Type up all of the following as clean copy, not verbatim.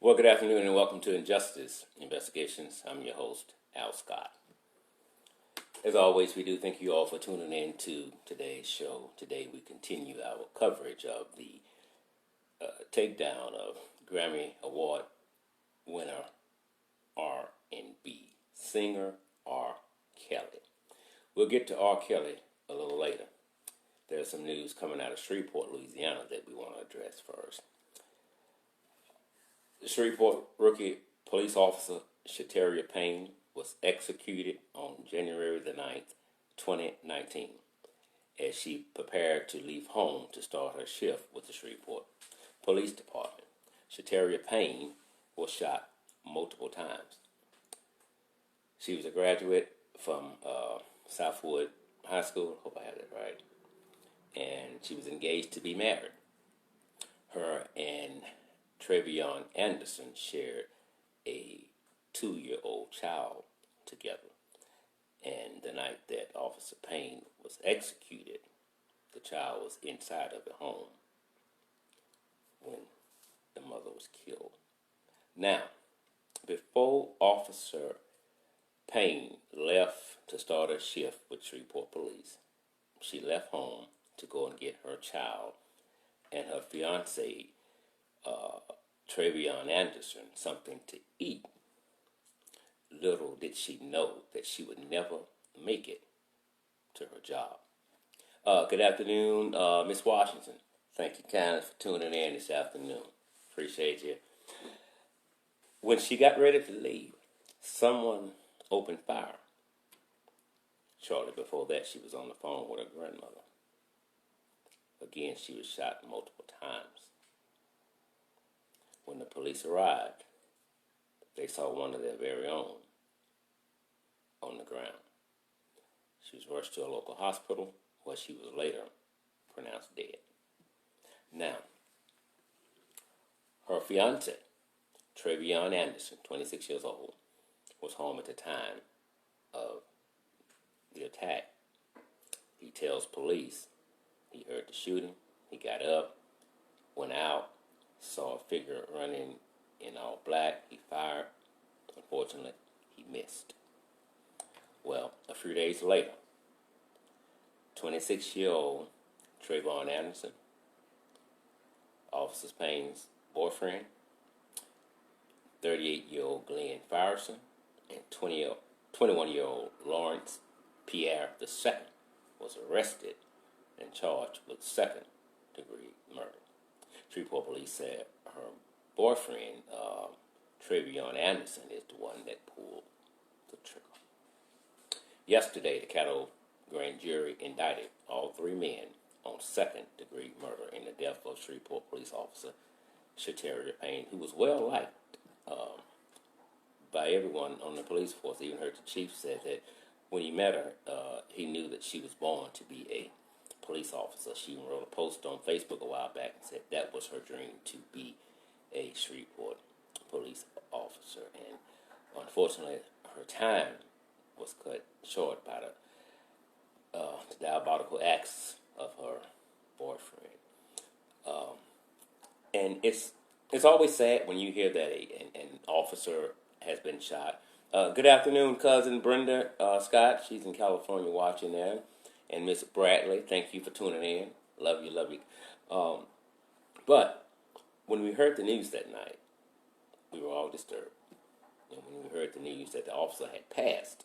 Well, good afternoon and welcome to Injustice Investigations. I'm your host, Al Scott. As always, we do thank you all for tuning in to today's show. Today we continue our coverage of the takedown of Grammy Award winner R&B singer R.Kelly. We'll get to R.Kelly a little later. There's some news coming out of Shreveport, Louisiana that we want to address first. The Shreveport rookie police officer Chateri Payne was executed on January the 9th, 2019, as she prepared to leave home to start her shift with the Shreveport Police Department. Chateri Payne was shot multiple times. She was a graduate from Southwood High School, hope I had that right, and she was engaged to be married. Her and Trevion Anderson shared a 2-year-old child together. And the night that Officer Payne was executed, the child was inside of the home when the mother was killed. Now, before Officer Payne left to start her shift with Shreveport Police, she left home to go and get her child and her fiancé, Trevion Anderson, something to eat. Little did she know that she would never make it to her job. Good afternoon, Miss Washington. Thank you kindly for tuning in this afternoon. Appreciate you. When she got ready to leave, someone opened fire. Shortly before that, she was on the phone with her grandmother. Again, she was shot multiple times. When the police arrived, they saw one of their very own on the ground. She was rushed to a local hospital where she was later pronounced dead. Now, her fiancé, Trevion Anderson, 26 years old, was home at the time of the attack. He tells police he heard the shooting. He got up, went out, saw a figure running in all black. He fired. Unfortunately, he missed. Well, a few days later, 26-year-old Trevion Anderson, Officer Payne's boyfriend, 38-year-old Glenn Firestone, and 21-year-old Lawrence Pierre II was arrested and charged with second-degree murder. Shreveport Police said her boyfriend, Trevion Anderson, is the one that pulled the trigger. Yesterday, the Caddo grand jury indicted all 3 men on second-degree murder in the death of Shreveport police officer Chateri Payne, who was well liked by everyone on the police force. Even heard the chief said that when he met her, he knew that she was born to be a police officer. She even wrote a post on Facebook a while back and said that was her dream, to be a Shreveport police officer. And unfortunately, her time was cut short by the diabolical acts of her boyfriend. And it's always sad when you hear that an officer has been shot. Good afternoon, cousin Brenda Scott. She's in California watching there. And Miss Bradley, thank you for tuning in. Love you, love you. But when we heard the news that night, we were all disturbed. And when we heard the news that the officer had passed,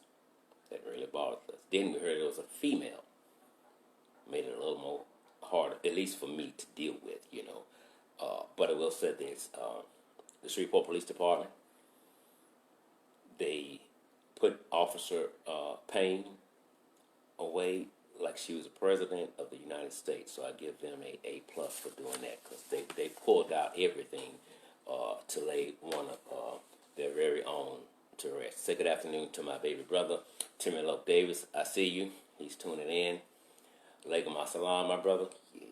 that really bothered us. Then we heard it was a female. Made it a little more harder, at least for me, to deal with, you know. But I will say this, the Shreveport Police Department, they put Officer Payne away like she was the president of the United States. So I give them a A+ for doing that, because they pulled out everything to lay one of their very own to rest. Say good afternoon to my baby brother, Timmy Love Davis. I see you. He's tuning in. Alaikum assalam, my brother. Yeah.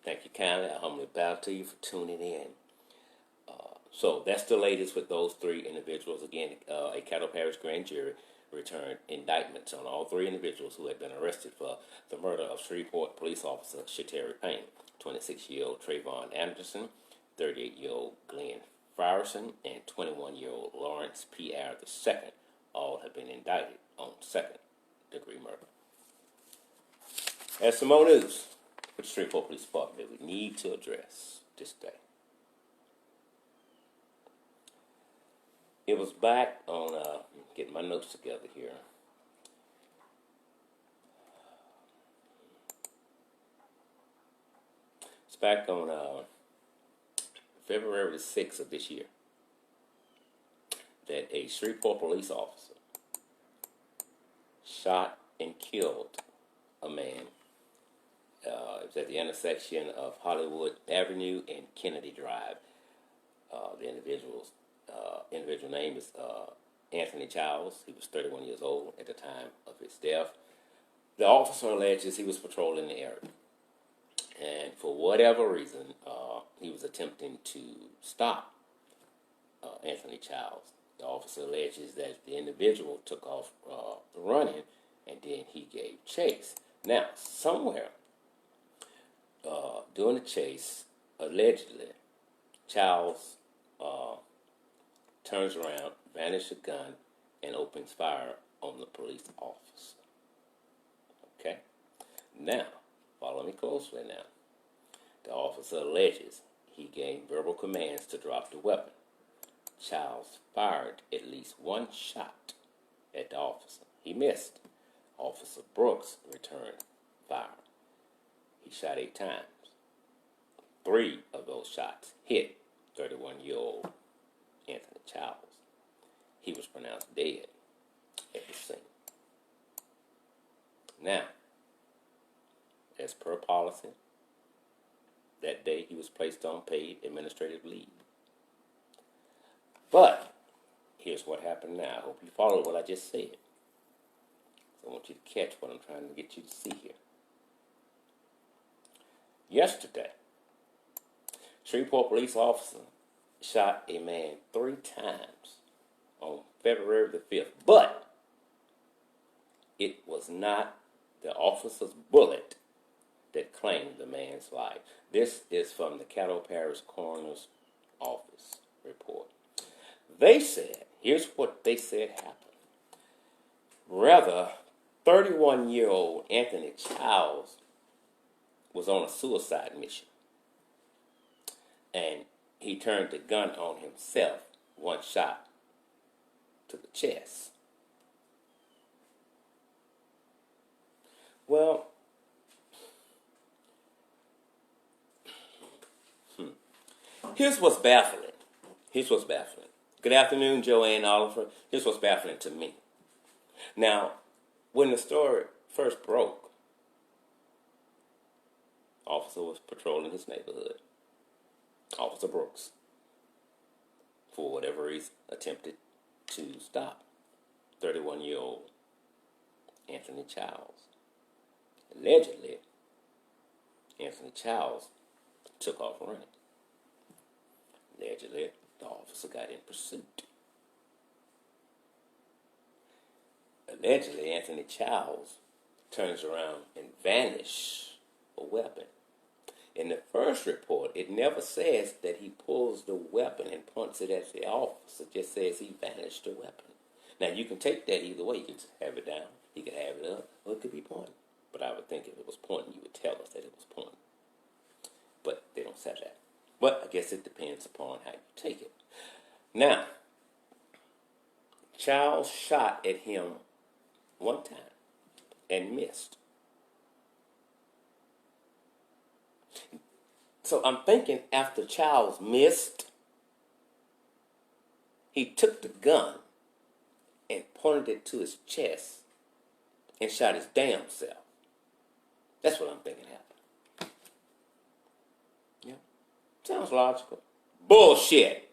Thank you kindly. I humbly bow to you for tuning in. So that's the latest with those 3 individuals. Again, a Caddo Parish grand jury returned indictments on all 3 individuals who had been arrested for the murder of Shreveport police officer Chateri Payne, 26-year-old Trevion Anderson, 38-year-old Glenn Frierson and 21-year-old Lawrence P.R. II all have been indicted on second-degree murder. There's some more news for the Shreveport Police Department that we need to address this day. It was back on, getting my notes together here. It's back on February the 6th of this year that a Shreveport police officer shot and killed a man. It was at the intersection of Hollywood Avenue and Kennedy Drive. The individual name is Anthony Childs. He was 31 years old at the time of his death. The officer alleges he was patrolling the area, and for whatever reason, he was attempting to stop Anthony Childs. The officer alleges that the individual took off running, and then he gave chase. Now, somewhere during the chase, allegedly, Childs turns around, vanishes a gun, and opens fire on the police officer. Okay? Now, follow me closely now. The officer alleges he gave verbal commands to drop the weapon. Childs fired at least one shot at the officer. He missed. Officer Brooks returned fire. He shot 8 times. 3 of those shots hit 31-year-old Anthony Childs. He was pronounced dead at the scene. Now, as per policy, that day he was placed on paid administrative leave. But here's what happened now. I hope you followed what I just said. So I want you to catch what I'm trying to get you to see here. Yesterday, Shreveport police officer shot a man 3 times on February the 5th. But it was not the officer's bullet that claimed the man's life. This is from the Caddo Parish Coroner's Office report. They said, here's what they said happened. Rather, 31-year-old Anthony Childs was on a suicide mission, and he turned the gun on himself, 1 shot to the chest. Well, here's what's baffling. Good afternoon, Joanne Oliver. Here's what's baffling to me. Now, when the story first broke, officer was patrolling his neighborhood. Officer Brooks, for whatever reason, attempted to stop 31-year-old Anthony Childs. Allegedly, Anthony Childs took off running. Allegedly, the officer got in pursuit. Allegedly, Anthony Childs turns around and vanishes a weapon. In the first report, it never says that he pulls the weapon and points it at the officer. It just says he vanished the weapon. Now, you can take that either way. You can just have it down. You can have it up, or it could be pointing. But I would think if it was pointing, you would tell us that it was pointing. But they don't say that. But I guess it depends upon how you take it. Now, Childs shot at him 1 time and missed. So I'm thinking after Childs missed, he took the gun and pointed it to his chest and shot his damn self. That's what I'm thinking happened. Yeah. Sounds logical. Bullshit.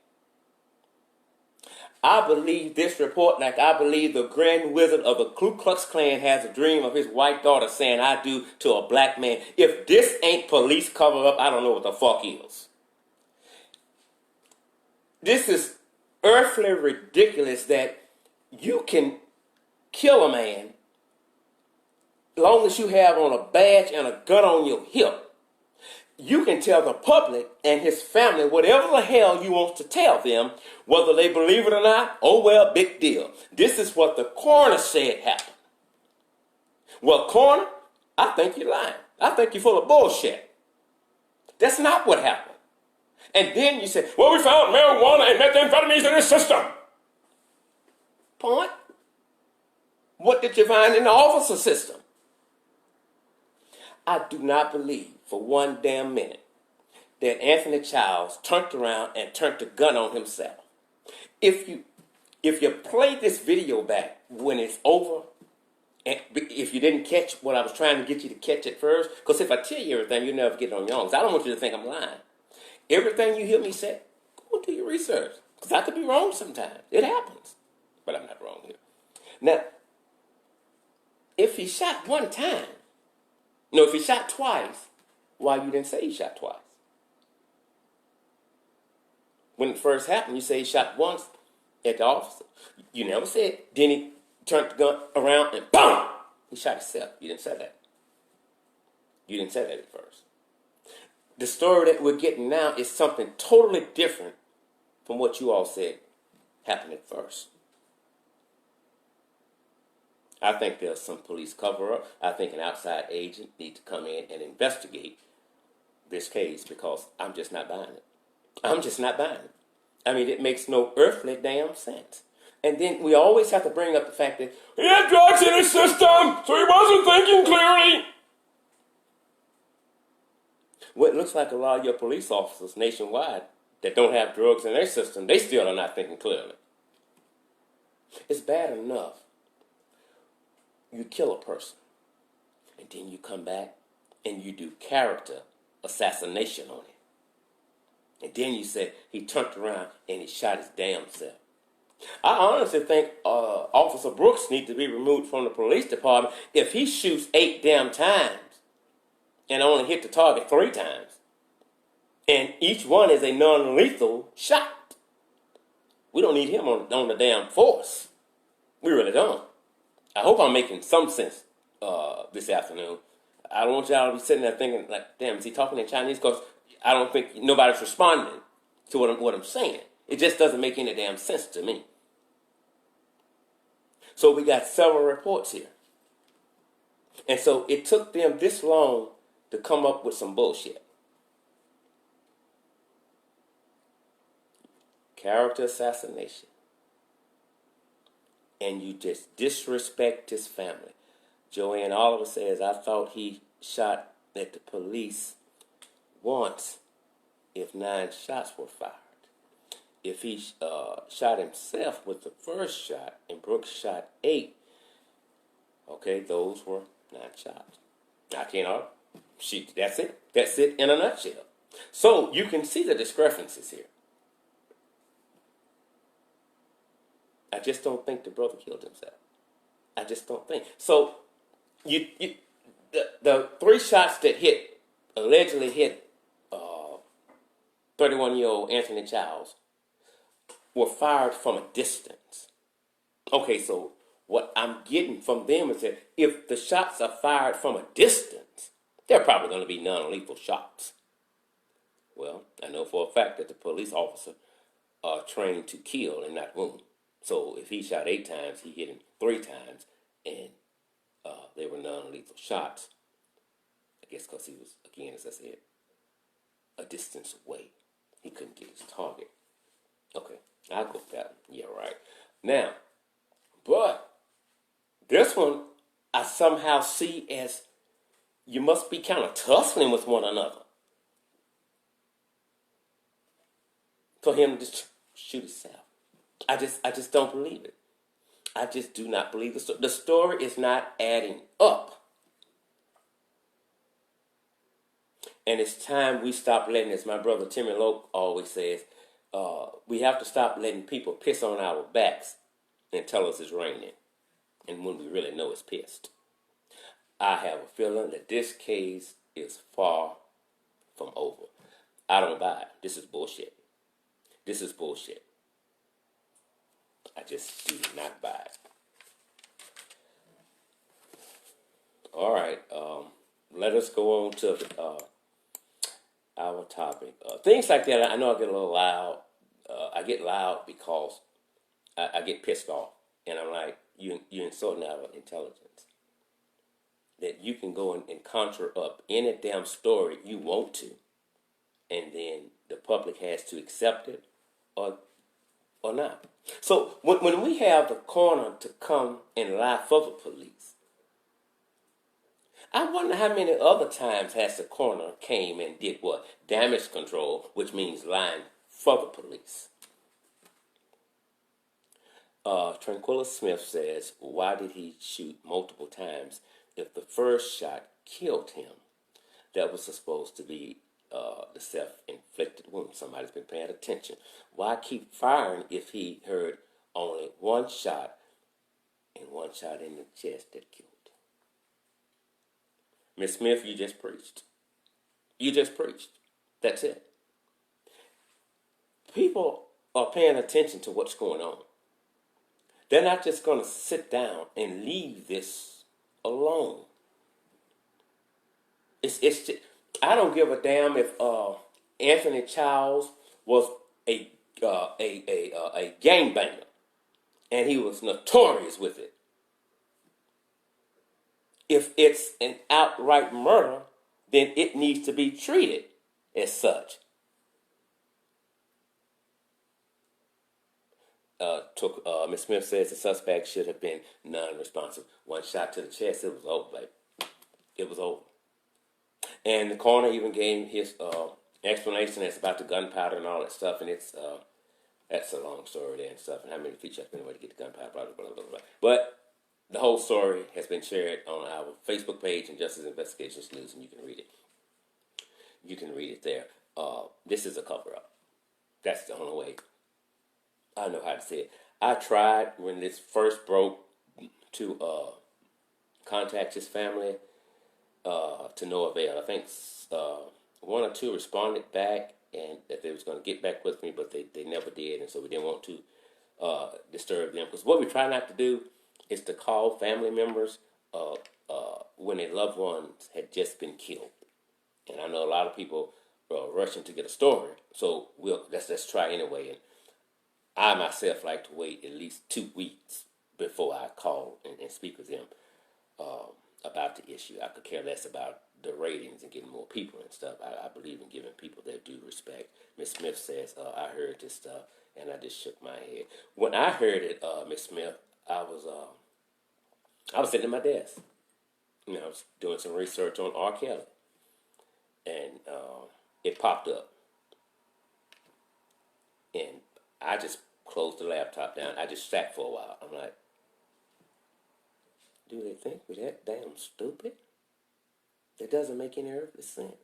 I believe this report like I believe the Grand Wizard of the Ku Klux Klan has a dream of his white daughter saying I do to a black man. If this ain't police cover-up, I don't know what the fuck is. This is earthly ridiculous that you can kill a man as long as you have on a badge and a gun on your hip. you can tell the public and his family whatever the hell you want to tell them, whether they believe it or not. Oh, well, big deal. This is what the coroner said happened. Well, coroner, I think you're lying. I think you're full of bullshit. That's not what happened. And then you say, well, we found marijuana and methamphetamines in his system. Point. What did you find in the officer system? I do not believe for one damn minute that Anthony Childs turned around and turned the gun on himself. If you play this video back when it's over, and if you didn't catch what I was trying to get you to catch at first, because if I tell you everything, you'll never get it on your own. Because I don't want you to think I'm lying. Everything you hear me say, go and do your research. Because I could be wrong sometimes. It happens. But I'm not wrong here. Now, if he shot one time, no, if he shot twice, why you didn't say he shot twice? When it first happened, you say he shot once at the officer. You never said, then he turned the gun around and BOOM! He shot himself. You didn't say that. You didn't say that at first. The story that we're getting now is something totally different from what you all said happened at first. I think there's some police cover-up. I think an outside agent needs to come in and investigate this case because I'm just not buying it. I'm just not buying it. I mean, it makes no earthly damn sense. And then we always have to bring up the fact that he had drugs in his system, so he wasn't thinking clearly. Well, it looks like a lot of your police officers nationwide that don't have drugs in their system, they still are not thinking clearly. It's bad enough you kill a person, and then you come back and you do character assassination on him. And then you say he turned around and he shot his damn self. I honestly think Officer Brooks needs to be removed from the police department if he shoots 8 damn times and only hit the target 3 times. And each one is a non-lethal shot. We don't need him on the damn force. We really don't. I hope I'm making some sense this afternoon. I don't want y'all to be sitting there thinking, like, damn, is he talking in Chinese? Because I don't think nobody's responding to what I'm saying. It just doesn't make any damn sense to me. So we got several reports here. And so it took them this long to come up with some bullshit. Character assassination. And you just disrespect his family. Joanne Oliver says, I thought he shot at the police once if 9 shots were fired. If he shot himself with the first shot and Brooks shot 8, okay, those were 9 shots. I can't argue. That's it. That's it in a nutshell. So you can see the discrepancies here. I just don't think the brother killed himself. I just don't think. So the 3 shots that allegedly hit 31-year-old Anthony Childs were fired from a distance. Okay, so what I'm getting from them is that if the shots are fired from a distance, they're probably going to be non-lethal shots. Well, I know for a fact that the police officer are trained to kill and not wound. So if he shot 8 times, he hit him 3 times, and they were non-lethal shots. I guess because he was, again, as I said, a distance away. He couldn't get his target. Okay, I'll go with that. Yeah, right. Now, but this one I somehow see as you must be kind of tussling with one another for him to shoot himself. I just don't believe it. I just do not believe the story. The story is not adding up. And it's time we stop letting, as my brother Timmy Loke always says, we have to stop letting people piss on our backs and tell us it's raining. And when we really know it's pissed. I have a feeling that this case is far from over. I don't buy it. This is bullshit. This is bullshit. I just do not buy it. All right. Let us go on to our topic. Things like that, I know I get a little loud. I get loud because I get pissed off. And I'm like, you're insulting our intelligence. That you can go and conjure up any damn story you want to. And then the public has to accept it or not. So when we have the coroner to come and lie for the police, I wonder how many other times has the coroner came and did what? Damage control, which means lying for the police. Tranquilla Smith says, why did he shoot multiple times if the first shot killed him? That was supposed to be the self-inflicted wound. Somebody's been paying attention. Why keep firing if he heard only one shot and one shot in the chest that killed? Miss Smith, you just preached. You just preached. That's it. People are paying attention to what's going on. They're not just going to sit down and leave this alone. It's just, I don't give a damn if Anthony Childs was a gangbanger and he was notorious with it. If it's an outright murder, then it needs to be treated as such. Ms. Smith says the suspect should have been non-responsive. One shot to the chest, it was over, baby. It was over. And the coroner even gave his explanation as about the gunpowder and all that stuff, and it's that's a long story there and stuff, and how many feet you have to anyway to get the gunpowder, blah, blah, blah, blah. But the whole story has been shared on our Facebook page and Justice Investigations News, and you can read it. You can read it there. This is a cover-up. That's the only way I know how to say it. I tried when this first broke to contact his family to no avail. I think one or two responded back and that they was going to get back with me, but they never did, and so we didn't want to disturb them. Because what we try not to do is to call family members when their loved ones had just been killed. And I know a lot of people are rushing to get a story, so let's try anyway. And I myself like to wait at least 2 weeks before I call and speak with them about the issue. I could care less about the ratings and getting more people and stuff. I believe in giving people their due respect. Miss Smith says, I heard this stuff, and I just shook my head. When I heard it, Miss Smith, I was sitting at my desk. I was doing some research on R.Kelly, and it popped up. And I just closed the laptop down. I just sat for a while. I'm like, do they think we're that damn stupid? That doesn't make any earthly sense.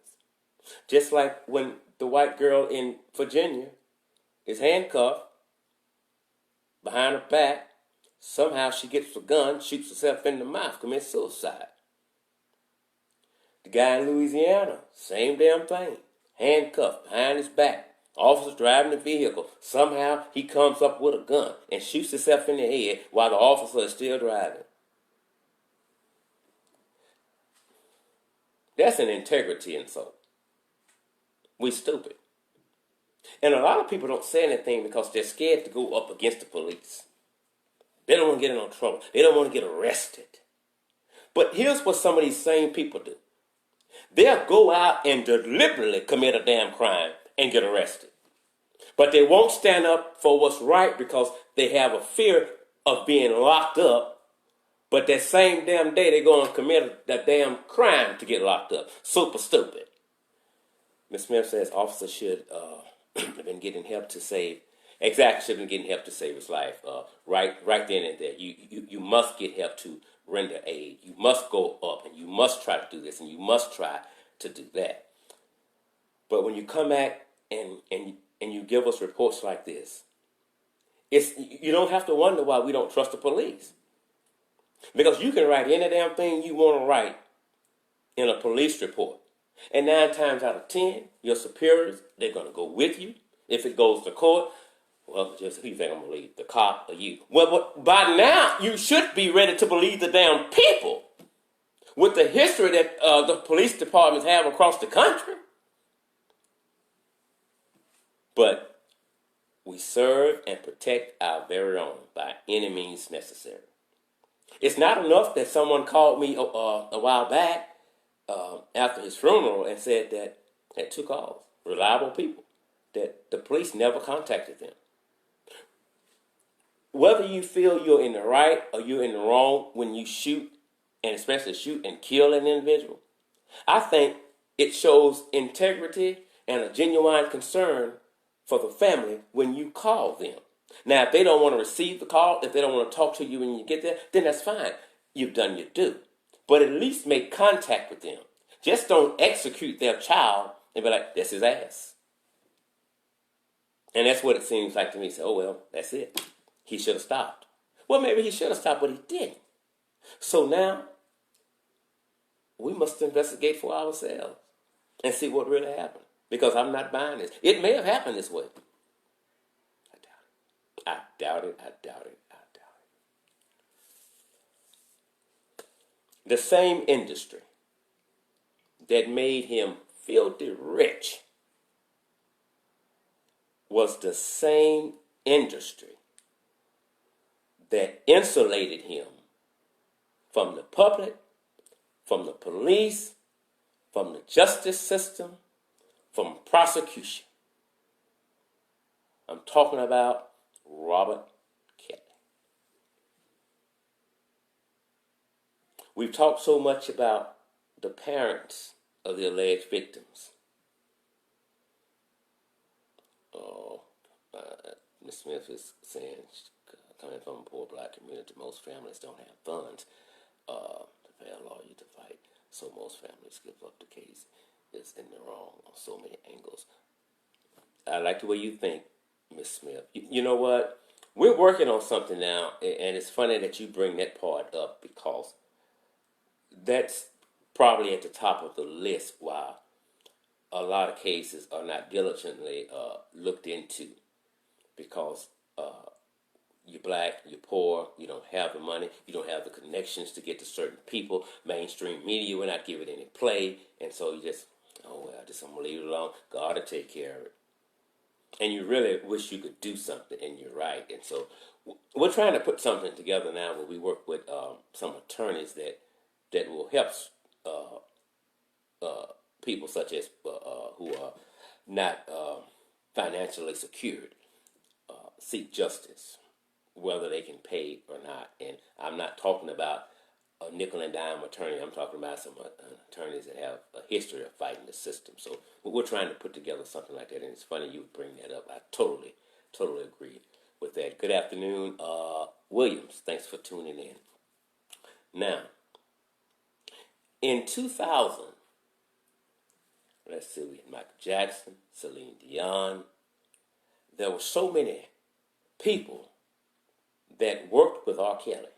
Just like when the white girl in Virginia is handcuffed behind her back, somehow she gets a gun, shoots herself in the mouth, commits suicide. The guy in Louisiana, same damn thing. Handcuffed behind his back. Officer driving the vehicle. Somehow he comes up with a gun and shoots himself in the head while the officer is still driving. That's an integrity insult. We stupid. And a lot of people don't say anything because they're scared to go up against the police. They don't want to get in no trouble. They don't want to get arrested. But here's what some of these same people do. They'll go out and deliberately commit a damn crime and get arrested. But they won't stand up for what's right because they have a fear of being locked up. But that same damn day, they're going to commit that damn crime to get locked up. Super stupid. Ms. Smith says officers should have been getting help to save. Exactly, should have been getting help to save his life. Right then and there. You must get help to render aid. You must go up, and you must try to do this, and you must try to do that. But when you come back and you give us reports like this, you don't have to wonder why we don't trust the police. Because you can write any damn thing you want to write in a police report. And 9 times out of 10, your superiors, they're going to go with you. If it goes to court, well, just who you think I'm going to believe, the cop or you? Well, by now, you should be ready to believe the damn people. With the history that the police departments have across the country. But we serve and protect our very own by any means necessary. It's not enough that someone called me a while back after his funeral and said that had two calls, reliable people, that the police never contacted them. Whether you feel you're in the right or you're in the wrong when you shoot, and especially shoot and kill an individual, I think it shows integrity and a genuine concern for the family when you call them. Now, if they don't want to receive the call, if they don't want to talk to you when you get there, then that's fine. You've done your due. But at least make contact with them. Just don't execute their child and be like, that's his ass. And that's what it seems like to me. Say, oh, well, that's it. He should have stopped. Well, maybe he should have stopped, but he didn't. So now, we must investigate for ourselves and see what really happened. Because I'm not buying this. It may have happened this way. I doubt it. The same industry that made him filthy rich was the same industry that insulated him from the public, from the police, from the justice system, from prosecution. I'm talking about R.Kelly. We've talked so much about the parents of the alleged victims. Oh, Ms. Smith is saying, coming from a poor black community, most families don't have funds to pay a lawyer to fight, so most families give up the case. It's in the wrong on so many angles. I like the way you think, Ms. Smith. You know what? We're working on something now, and it's funny that you bring that part up because that's probably at the top of the list why a lot of cases are not diligently looked into because you're black, you're poor, you don't have the money, you don't have the connections to get to certain people. Mainstream media will not give it any play, and so you just, oh, well, I'm going to leave it alone. God will take care of it. And you really wish you could do something, and you're right. And so we're trying to put something together now where we work with some attorneys that will help people such as who are not financially secured seek justice, whether they can pay or not. And I'm not talking about a nickel and dime attorney. I'm talking about some attorneys that have a history of fighting the system. So we're trying to put together something like that. And it's funny you would bring that up. I totally agree with that. Good afternoon, Williams. Thanks for tuning in. Now, in 2000, let's see, we had Michael Jackson, Celine Dion. There were so many people that worked with R.Kelly.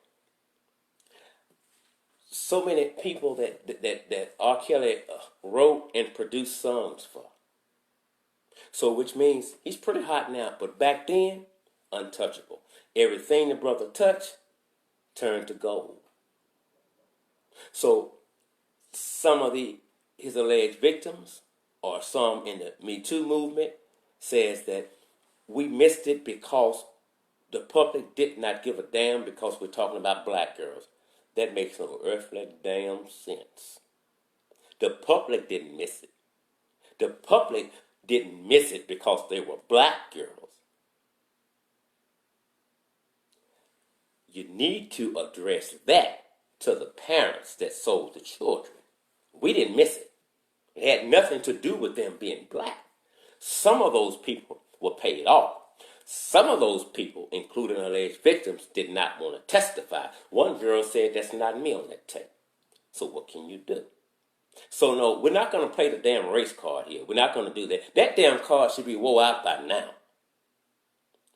So many people that R.Kelly wrote and produced songs for. So which means he's pretty hot now, but back then, untouchable. Everything the brother touched turned to gold. So some of his alleged victims, or some in the Me Too movement, says that we missed it because the public did not give a damn because we're talking about black girls. That makes no earthly damn sense. The public didn't miss it. The public didn't miss it because they were black girls. You need to address that to the parents that sold the children. We didn't miss it. It had nothing to do with them being black. Some of those people were paid off. Some of those people, including alleged victims, did not want to testify. One girl said, that's not me on that tape. So what can you do? So no, we're not going to play the damn race card here. We're not going to do that. That damn card should be wore out by now.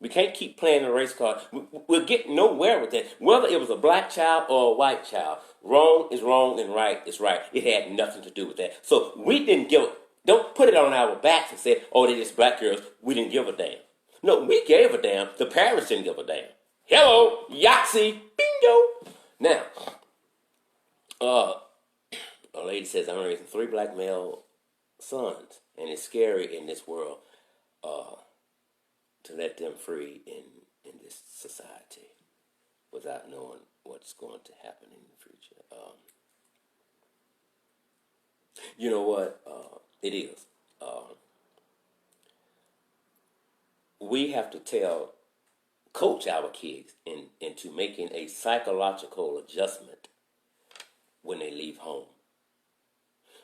We can't keep playing the race card. We'll get nowhere with that. Whether it was a black child or a white child, wrong is wrong and right is right. It had nothing to do with that. So we didn't don't put it on our backs and say, oh, they're just black girls. We didn't give a damn. No, we gave a damn. The parents didn't give a damn. Hello, Yahtzee, bingo. Now, a lady says, I'm raising 3 black male sons, and it's scary in this world to let them free in this society without knowing what's going to happen in the future. You know what? It is. We have to coach our kids into making a psychological adjustment when they leave home.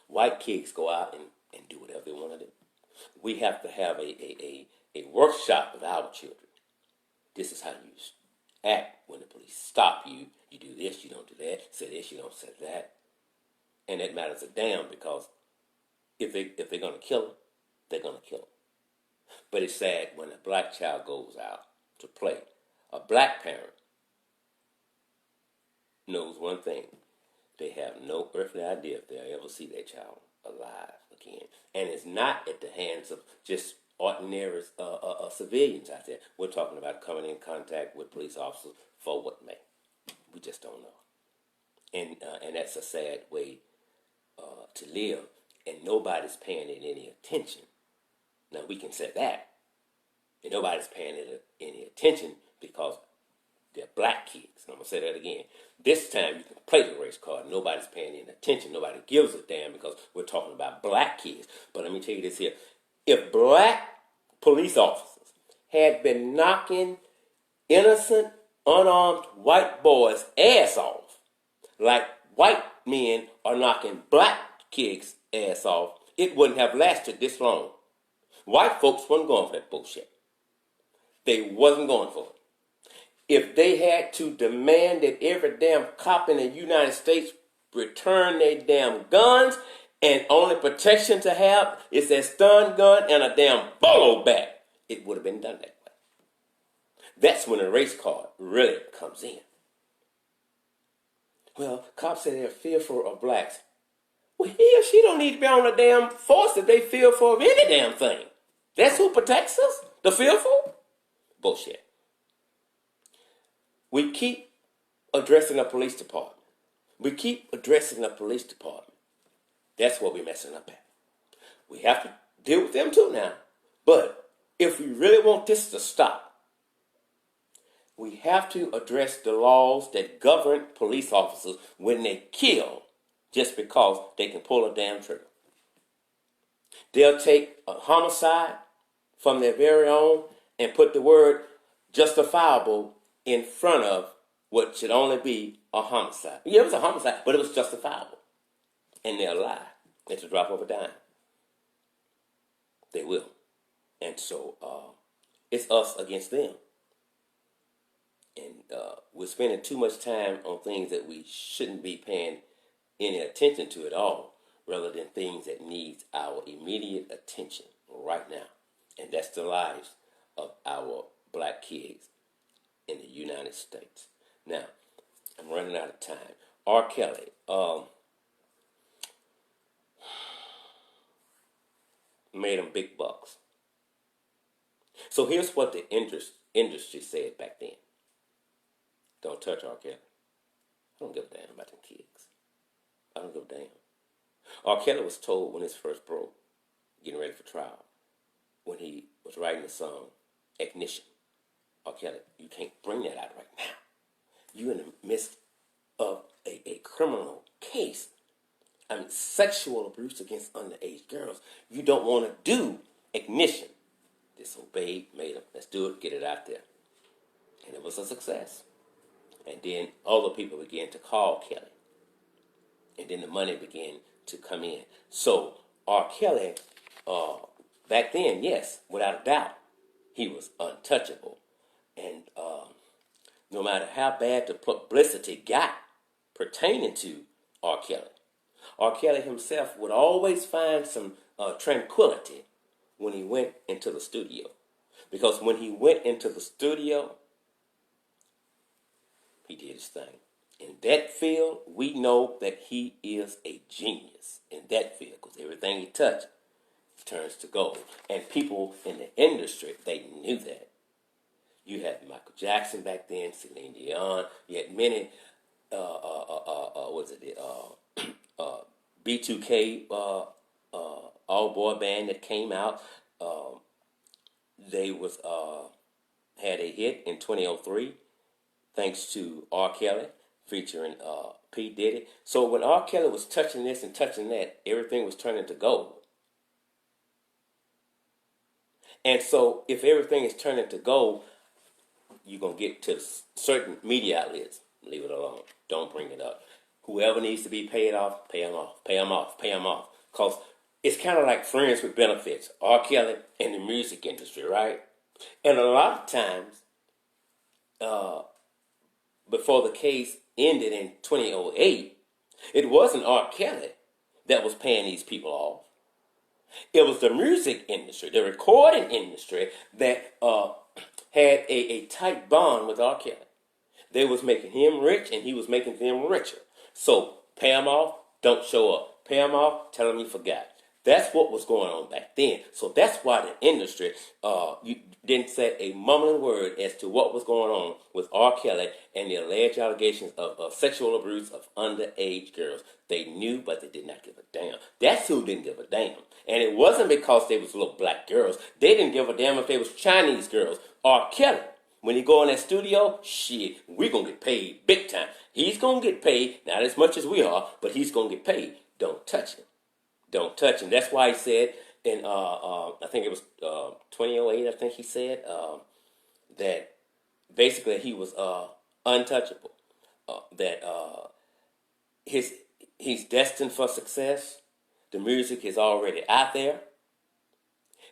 White kids go out and do whatever they want to do. We have to have a workshop with our children. This is how you act when the police stop you. You do this, you don't do that. Say this, you don't say that. And that matters a damn, because if they're going to kill them, they're going to kill them. But it's sad when a black child goes out to play. A black parent knows one thing. They have no earthly idea if they'll ever see their child alive again. And it's not at the hands of just ordinary civilians out there. We're talking about coming in contact with police officers for what may. We just don't know. And that's a sad way to live. And nobody's paying it any attention. Now, we can say that. And nobody's paying it any attention because they're black kids. And I'm going to say that again. This time, you can play the race card. Nobody's paying any attention. Nobody gives a damn because we're talking about black kids. But let me tell you this here. If black police officers had been knocking innocent, unarmed white boys' ass off like white men are knocking black kids' ass off, it wouldn't have lasted this long. White folks wasn't going for that bullshit. They wasn't going for it. If they had to demand that every damn cop in the United States return their damn guns, and only protection to have is that stun gun and a damn bolo bag, it would have been done that way. That's when the race card really comes in. Well, cops say they're fearful of blacks. Well, he or she don't need to be on the damn force if they fearful of any damn thing. That's who protects us? The fearful? Bullshit. We keep addressing the police department. We keep addressing the police department. That's what we're messing up at. We have to deal with them too now. But if we really want this to stop, we have to address the laws that govern police officers when they kill just because they can pull a damn trigger. They'll take a homicide from their very own and put the word justifiable in front of what should only be a homicide. Yeah, it was a homicide, but it was justifiable. And they'll lie. It's a drop of a dime. They will. And so it's us against them. And we're spending too much time on things that we shouldn't be paying any attention to at all, rather than things that need our immediate attention right now. And that's the lives of our black kids in the United States. Now, I'm running out of time. R.Kelly made them big bucks. So here's what the industry said back then. Don't touch R.Kelly. I don't give a damn about them kids. I don't give a damn. R.Kelly was told when his first broke, getting ready for trial, when he was writing the song, Ignition. R.Kelly, you can't bring that out right now. You're in the midst of a criminal case. I mean, sexual abuse against underage girls. You don't want to do Ignition. Disobeyed, made him. Let's do it, get it out there. And it was a success. And then other people began to call Kelly. And then the money began to come in. So R. Kelly, back then, yes, without a doubt, he was untouchable. And no matter how bad the publicity got pertaining to R. Kelly himself would always find some tranquility when he went into the studio. Because when he went into the studio, he did his thing. In that field, we know that he is a genius in that field, because everything he touched turns to gold. And people in the industry, they knew that. You had Michael Jackson back then, Celine Dion. You had many, B2K, all boy band that came out. They was had a hit in 2003 thanks to R.Kelly featuring P. Diddy. So when R.Kelly was touching this and touching that, everything was turning to gold. And so if everything is turning to gold, you're going to get to certain media outlets. Leave it alone. Don't bring it up. Whoever needs to be paid off, pay them off. Pay them off. Pay them off. Because it's kind of like friends with benefits. R. Kelly in the music industry, right? And a lot of times, before the case ended in 2008, it wasn't R. Kelly that was paying these people off. It was the music industry, the recording industry that had a tight bond with R. Kelly. They was making him rich and he was making them richer. So pay him off, don't show up. Pay him off, tell him you forgot. That's what was going on back then. So that's why the industry you didn't say a mumbling word as to what was going on with R. Kelly and the alleged allegations of sexual abuse of underage girls. They knew, but they did not give a damn. That's who didn't give a damn. And it wasn't because they was little black girls. They didn't give a damn if they was Chinese girls. R. Kelly, when he go in that studio, shit, we're going to get paid big time. He's going to get paid, not as much as we are, but he's going to get paid. Don't touch him. Don't touch him. That's why he said in, I think it was 2008, I think he said, that basically he was untouchable. That he's destined for success. The music is already out there.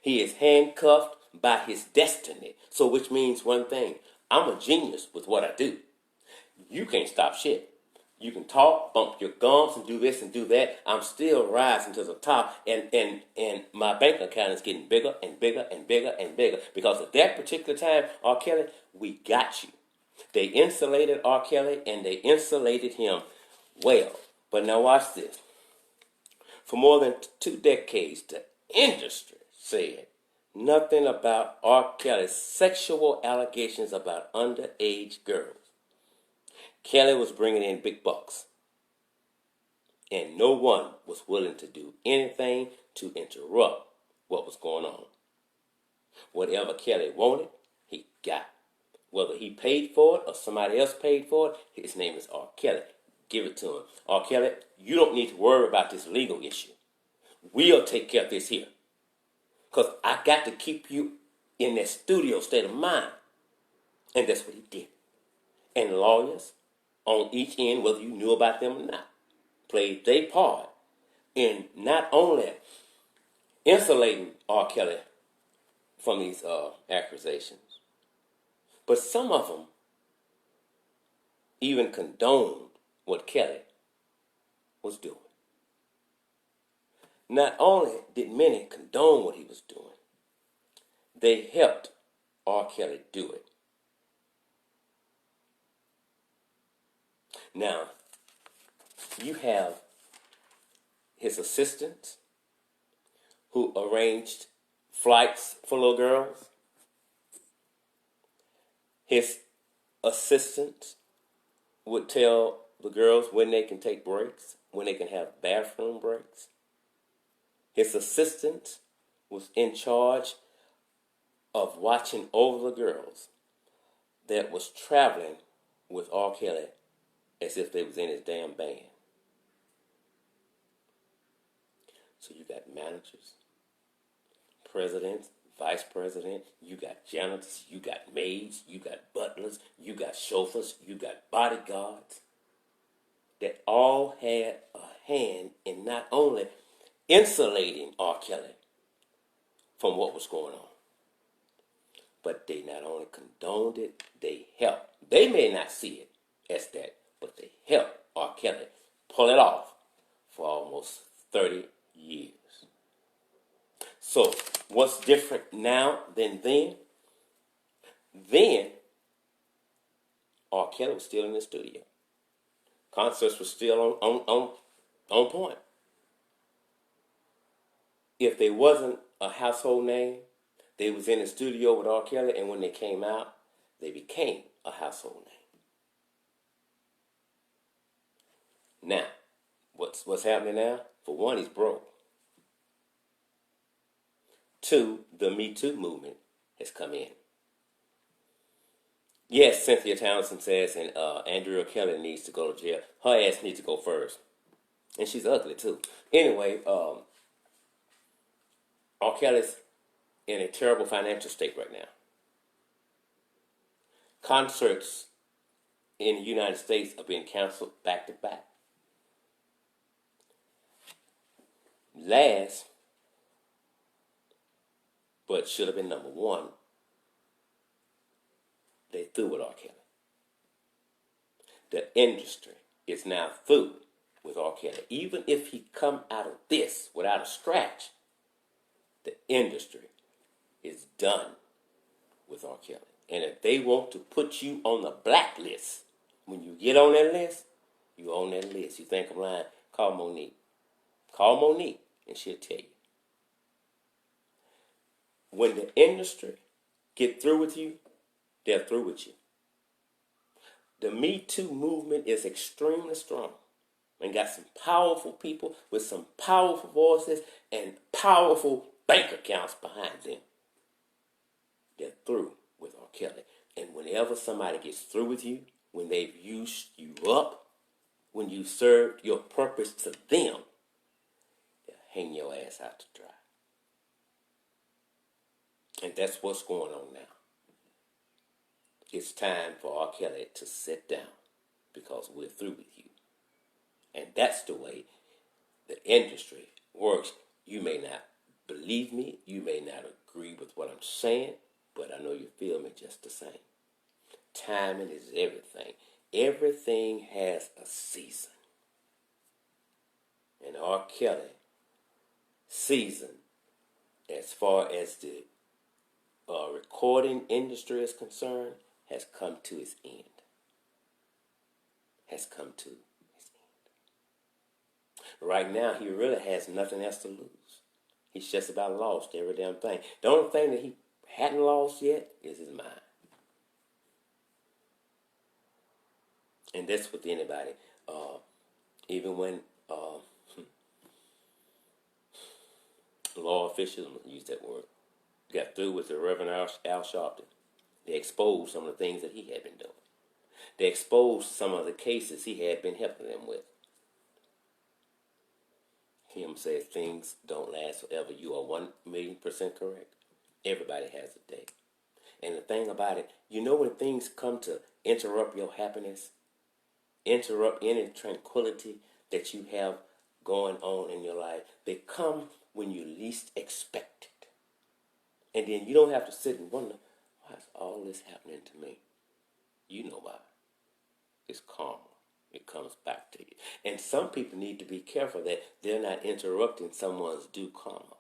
He is handcuffed by his destiny. So which means one thing. I'm a genius with what I do. You can't stop shit. You can talk, bump your gums, and do this and do that. I'm still rising to the top, and my bank account is getting bigger and bigger and bigger and bigger. Because at that particular time, R. Kelly, we got you. They insulated R. Kelly, and they insulated him well. But now watch this. For more than 2 decades, the industry said nothing about R. Kelly's sexual allegations about underage girls. Kelly was bringing in big bucks, and no one was willing to do anything to interrupt what was going on. Whatever Kelly wanted, he got. Whether he paid for it or somebody else paid for it, his name is R. Kelly. Give it to him. R. Kelly, you don't need to worry about this legal issue. We'll take care of this here. Because I got to keep you in that studio state of mind. And that's what he did. And lawyers on each end, whether you knew about them or not, played their part in not only insulating R. Kelly from these accusations, but some of them even condoned what Kelly was doing. Not only did many condone what he was doing, they helped R. Kelly do it. Now, you have his assistants who arranged flights for little girls. His assistants would tell the girls when they can take breaks, when they can have bathroom breaks. His assistant was in charge of watching over the girls that was traveling with R. Kelly as if they was in his damn band. So you got managers, presidents, vice president, you got janitors, you got maids, you got butlers, you got chauffeurs, you got bodyguards that all had a hand in not only insulating R. Kelly from what was going on, but they not only condoned it, they helped. They may not see it as that, but they helped R. Kelly pull it off for almost 30 years. So, what's different now than then? Then, R. Kelly was still in the studio. Concerts were still on point. If they wasn't a household name, they was in the studio with R. Kelly, and when they came out, they became a household name. Now, what's happening now? For one, he's broke. Two, the Me Too movement has come in. Yes, Cynthia Townsend says, and R.Kelly needs to go to jail. Her ass needs to go first. And she's ugly, too. Anyway, R.Kelly's in a terrible financial state right now. Concerts in the United States are being canceled back to back. Last, but should have been number one, they threw with R.Kelly. The industry is now through with R.Kelly. Even if he come out of this without a scratch, the industry is done with R.Kelly. And if they want to put you on the blacklist, when you get on that list, you're on that list. You think I'm lying? Call Monique. Call Monique and she'll tell you. When the industry get through with you, they're through with you. The Me Too movement is extremely strong and got some powerful people with some powerful voices and powerful bank accounts behind them. They're through with R.Kelly. And whenever somebody gets through with you, when they've used you up, when you served your purpose to them, they'll hang your ass out to dry. And that's what's going on now. It's time for R.Kelly to sit down because we're through with you. And that's the way the industry works. You may not believe me. You may not agree with what I'm saying, but I know you feel me just the same. Timing is everything. Everything has a season. And R.Kelly season, as far as the recording industry is concerned, has come to its end. Has come to its end. Right now, he really has nothing else to lose. He's just about lost every damn thing. The only thing that he hadn't lost yet is his mind. And that's with anybody. Even when law officials, use that word, got through with the Reverend Al Sharpton, they exposed some of the things that he had been doing. They exposed some of the cases he had been helping them with. Kim says things don't last forever. You are 1,000,000% correct. Everybody has a day. And the thing about it, you know when things come to interrupt your happiness, interrupt any tranquility that you have going on in your life, they come when you least expect it. And then you don't have to sit and wonder, why is all this happening to me? You know why. It's karma. It comes back to you. And some people need to be careful that they're not interrupting someone's due karma.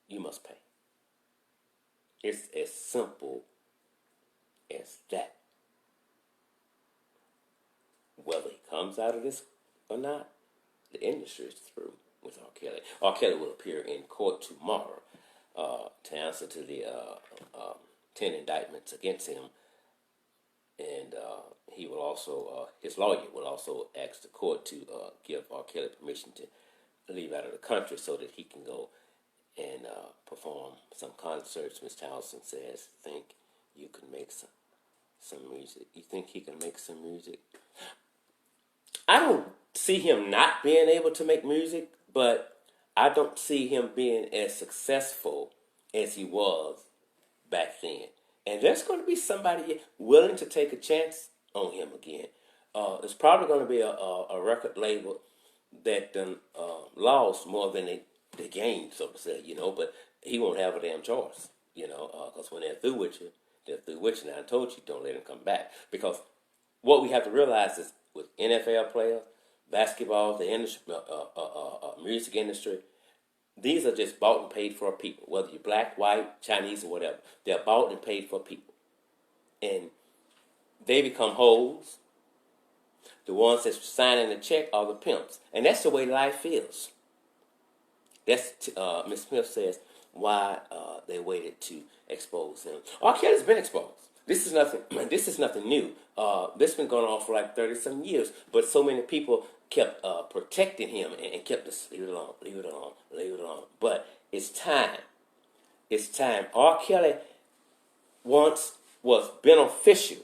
You must pay. It's as simple as that. Whether he comes out of this or not, the industry is through with R.Kelly. R.Kelly will appear in court tomorrow to answer to the 10 indictments against him. And he will also, his lawyer will also ask the court to give R.Kelly permission to leave out of the country so that he can go and perform some concerts. Ms. Townsend says, think you can make some music. You think he can make some music? I don't see him not being able to make music, but I don't see him being as successful as he was back then. And there's going to be somebody willing to take a chance on him again. It's probably going to be a record label that lost more than they gained, so to say, but he won't have a damn choice, because when they're through with you, they're through with you. Now, I told you, don't let him come back. Because what we have to realize is with NFL players, basketball, the industry, music industry, these are just bought and paid for people, whether you're black, white, Chinese, or whatever. They're bought and paid for people. And they become hoes. The ones that's signing the check are the pimps. And that's the way life is. That's, Ms. Smith says, why they waited to expose him. R. Kelly's been exposed. This is nothing new. This has been going on for like 30-some years. But so many people kept protecting him and kept just leave it alone, leave it alone, leave it alone. But it's time. It's time. R. Kelly once was beneficial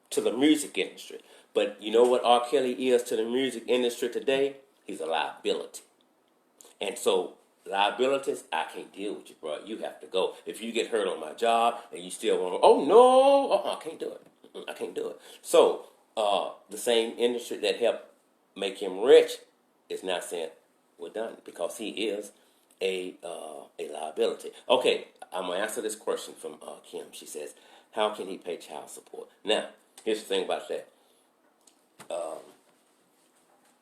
to the music industry. But you know what R. Kelly is to the music industry today? He's a liability. And so, liabilities, I can't deal with you, bro. You have to go. If you get hurt on my job and you still want to, oh no, I can't do it. I can't do it. So, the same industry that helped make him rich is now saying, we're done, because he is a liability. Okay, I'm going to answer this question from Kim. She says, how can he pay child support? Now, here's the thing about that.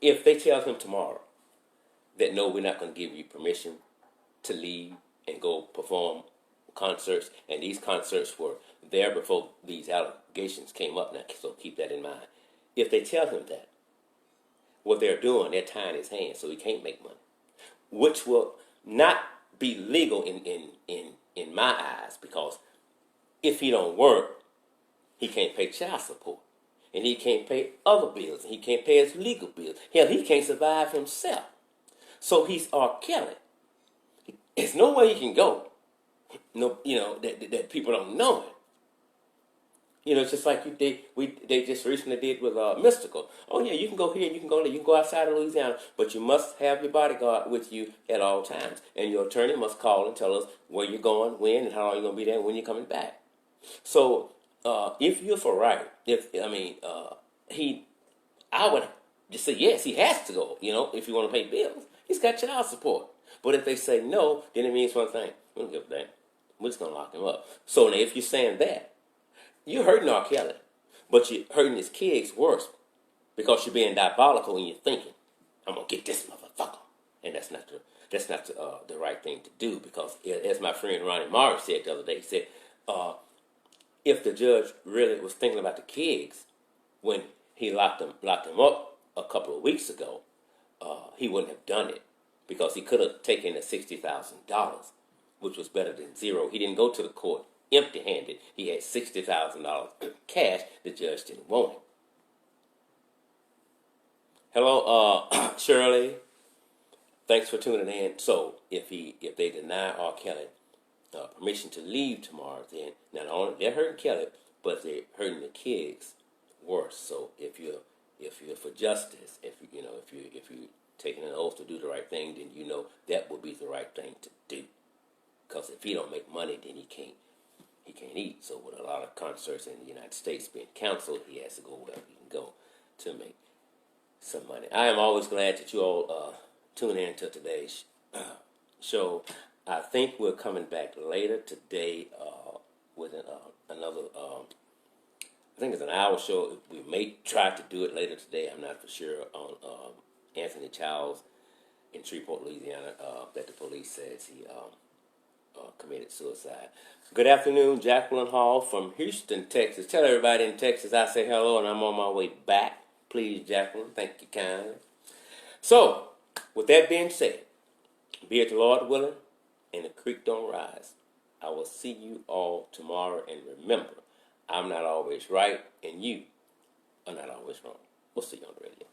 If they tell him tomorrow that no, we're not going to give you permission to leave and go perform concerts, and these concerts were there before these allegations came up now, so keep that in mind. If they tell him that, what they're doing, they're tying his hands so he can't make money, which will not be legal in my eyes, because if he don't work, he can't pay child support, and he can't pay other bills, and he can't pay his legal bills. Hell, he can't survive himself. So he's R. Kelly. There's no way he can go. No, that people don't know him. It's just like they just recently did with Mystical. Oh yeah, you can go here and you can go there. You can go outside of Louisiana, but you must have your bodyguard with you at all times, and your attorney must call and tell us where you're going, when, and how long you're going to be there, and when you're coming back. So if you're for right, I would just say yes, he has to go. If you want to pay bills. He's got child support. But if they say no, then it means one thing. We don't give a damn. We're just going to lock him up. So now if you're saying that, you're hurting R. Kelly. But you're hurting his kids worse, because you're being diabolical in your thinking. I'm going to get this motherfucker. And that's not the right thing to do, because as my friend Ronnie Morris said the other day, he said, if the judge really was thinking about the kids when he locked them up a couple of weeks ago, he wouldn't have done it, because he could have taken the $60,000, which was better than zero. He didn't go to the court empty-handed. He had $60,000 cash. The judge didn't want it. Hello, Shirley. Thanks for tuning in. So if they deny R. Kelly permission to leave tomorrow, then not only they're hurting Kelly, but they're hurting the kids worse. So if you're for justice, if you're taking an oath to do the right thing, then that would be the right thing to do. Because if he don't make money, then he can't eat. So with a lot of concerts in the United States being canceled, he has to go wherever he can go to make some money. I am always glad that you all tune in to today's show. I think we're coming back later today with another. I think it's an hour show. We may try to do it later today. I'm not for sure, on Anthony Childs in Shreveport, Louisiana, that the police says he committed suicide. Good afternoon, Jacqueline Hall from Houston, Texas. Tell everybody in Texas I say hello and I'm on my way back. Please, Jacqueline. Thank you kindly. So, with that being said, be it the Lord willing and the creek don't rise, I will see you all tomorrow. And remember, I'm not always right, and you are not always wrong. We'll see you on the radio.